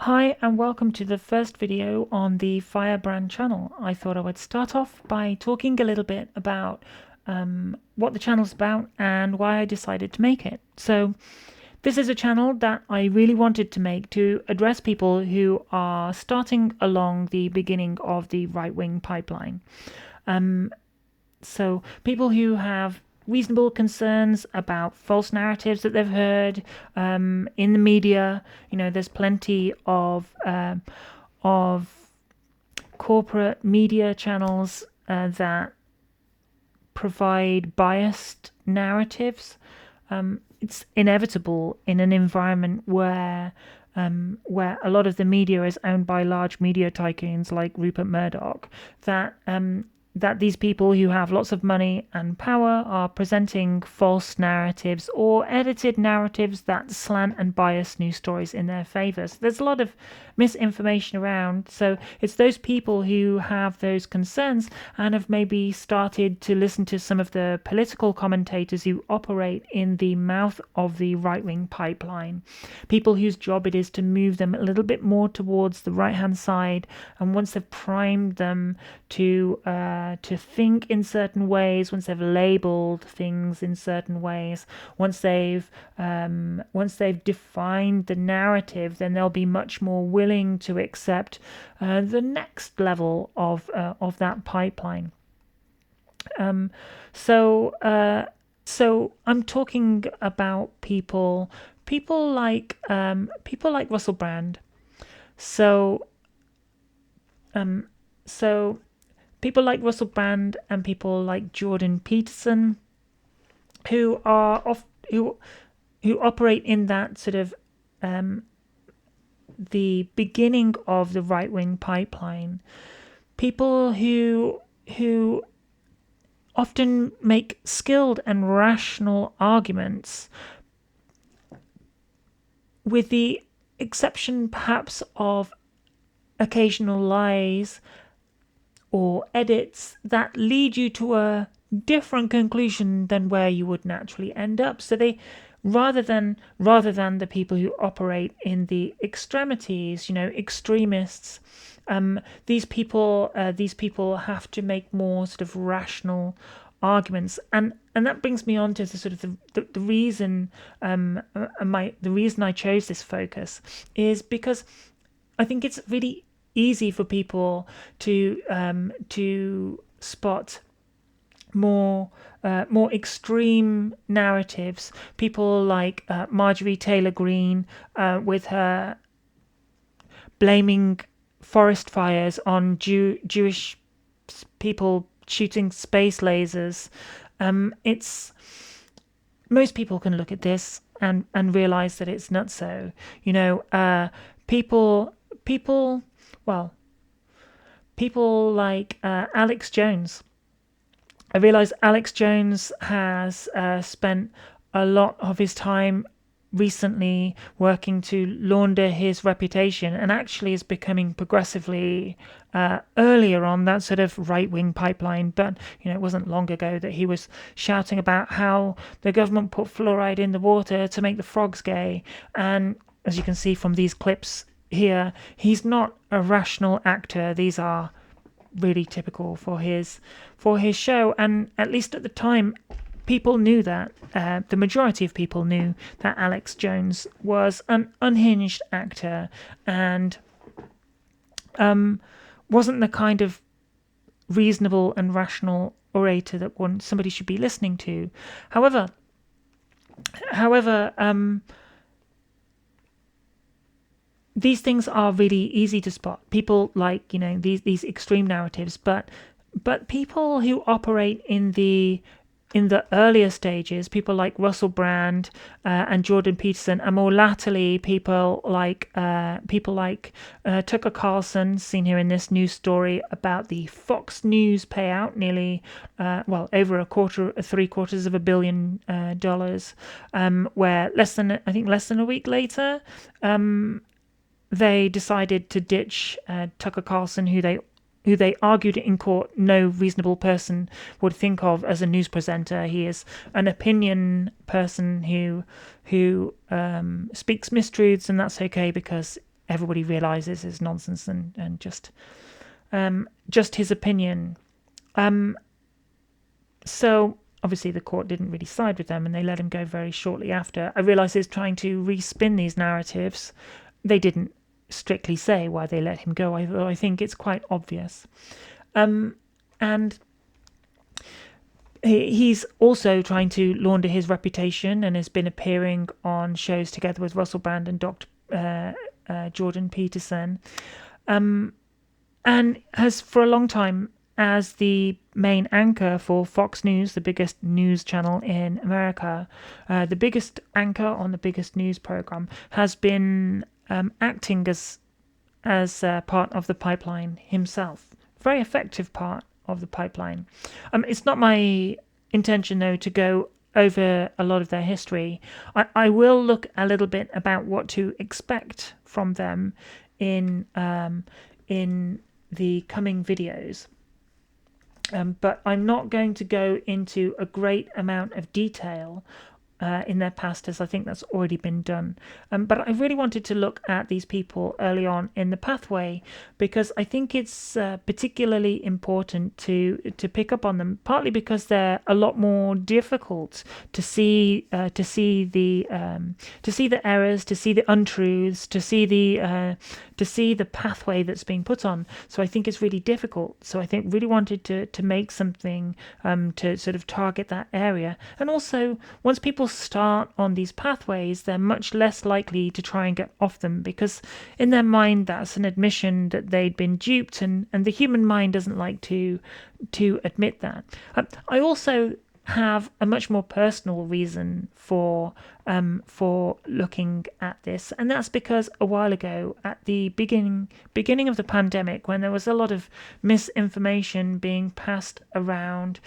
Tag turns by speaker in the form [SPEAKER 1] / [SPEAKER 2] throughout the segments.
[SPEAKER 1] Hi and welcome to the first video on the FireBrand channel. I thought I would start off by talking a little bit about what the channel's about and why I decided to make it. So this is a channel that I really wanted to make to address people who are starting along the beginning of the right-wing pipeline. So people who have reasonable concerns about false narratives that they've heard in the media. There's plenty of corporate media channels that provide biased narratives. It's inevitable in an environment where a lot of the media is owned by large media tycoons like Rupert Murdoch, that these people who have lots of money and power are presenting false narratives or edited narratives that slant and bias news stories in their favor. So there's a lot of misinformation around. So it's those people who have those concerns and have maybe started to listen to some of the political commentators who operate in the mouth of the right-wing pipeline. People whose job it is to move them a little bit more towards the right-hand side, and once they've primed them to think in certain ways, once they've labeled things in certain ways, once they've defined the narrative, then they'll be much more willing to accept the next level of that pipeline. So I'm talking about people like Russell Brand. So people like Russell Brand and people like Jordan Peterson, who operate in that sort of the beginning of the right-wing pipeline. People who often make skilled and rational arguments, with the exception perhaps of occasional lies or edits that lead you to a different conclusion than where you would naturally end up. So they, rather than the people who operate in the extremities, extremists, these people have to make more sort of rational arguments, and that brings me on to the sort of the reason the reason I chose this focus is because I think it's really easy for people to spot more extreme narratives. People like Marjorie Taylor Greene with her blaming forest fires on Jewish people shooting space lasers. It's most people can look at this and realize that it's nutso. People like Alex Jones. I realize Alex Jones has spent a lot of his time recently working to launder his reputation, and actually is becoming progressively earlier on that sort of right-wing pipeline. But it wasn't long ago that he was shouting about how the government put fluoride in the water to make the frogs gay, and as you can see from these clips here, he's not a rational actor. These are really typical for his show, and at least at the time, people knew that the majority of people knew that Alex Jones was an unhinged actor and wasn't the kind of reasonable and rational orator that somebody should be listening to. However, these things are really easy to spot. People like these extreme narratives, but people who operate in the earlier stages, people like Russell Brand and Jordan Peterson, and more latterly people like Tucker Carlson, seen here in this news story about the Fox News payout, nearly over $750 million, where less than a week later, they decided to ditch Tucker Carlson, who they argued in court no reasonable person would think of as a news presenter. He is an opinion person who speaks mistruths, and that's okay because everybody realizes is nonsense and just his opinion. So obviously the court didn't really side with them and they let him go very shortly after. I realise he's trying to respin these narratives. They didn't strictly say why they let him go, although I think it's quite obvious. And he's also trying to launder his reputation and has been appearing on shows together with Russell Brand and Dr. Jordan Peterson, and has for a long time as the main anchor for Fox News, the biggest news channel in America, the biggest anchor on the biggest news program, has been acting as part of the pipeline himself. Very effective part of the pipeline. It's not my intention, though, to go over a lot of their history. I will look a little bit about what to expect from them in the coming videos. But I'm not going to go into a great amount of detail in their past, as I think that's already been done. But I really wanted to look at these people early on in the pathway because I think it's particularly important to pick up on them, partly because they're a lot more difficult to see the errors, to see the untruths, to see the pathway that's being put on. So I think it's really difficult. So I think really wanted to make something to sort of target that area. And also, once people start on these pathways, they're much less likely to try and get off them because in their mind that's an admission that they'd been duped, and the human mind doesn't like to admit that. I also have a much more personal reason for looking at this, and that's because a while ago, at the beginning of the pandemic, when there was a lot of misinformation being passed around,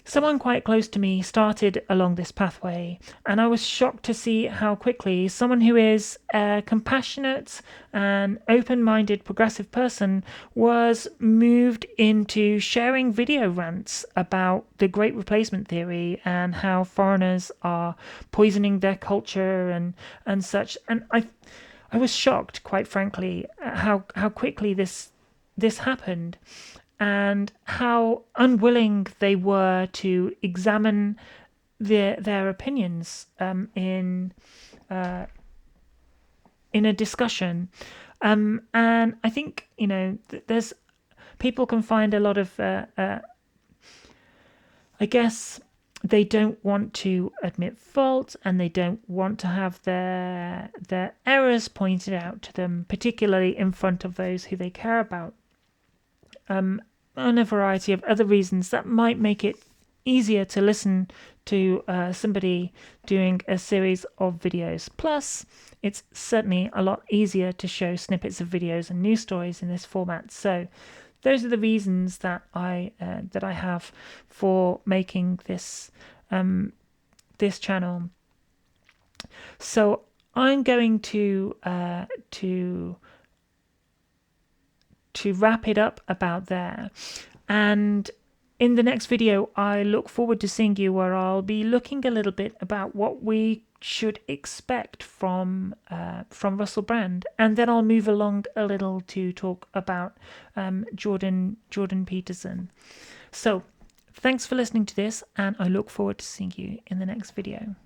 [SPEAKER 1] someone quite close to me started along this pathway, and I was shocked to see how quickly someone who is a compassionate and open-minded progressive person was moved into sharing video rants about the Great Replacement theory and how foreigners are poisoning their culture and such. And I was shocked, quite frankly, at how quickly this happened, and how unwilling they were to examine their opinions in a discussion. And I think, there's people can find a lot of, I guess, they don't want to admit fault and they don't want to have their errors pointed out to them, particularly in front of those who they care about. And a variety of other reasons that might make it easier to listen to somebody doing a series of videos. Plus, it's certainly a lot easier to show snippets of videos and news stories in this format. So those are the reasons that I have for making this this channel. So I'm going to wrap it up about there, and in the next video I look forward to seeing you, where I'll be looking a little bit about what we should expect from Russell Brand, and then I'll move along a little to talk about Jordan Peterson. So thanks for listening to this, and I look forward to seeing you in the next video.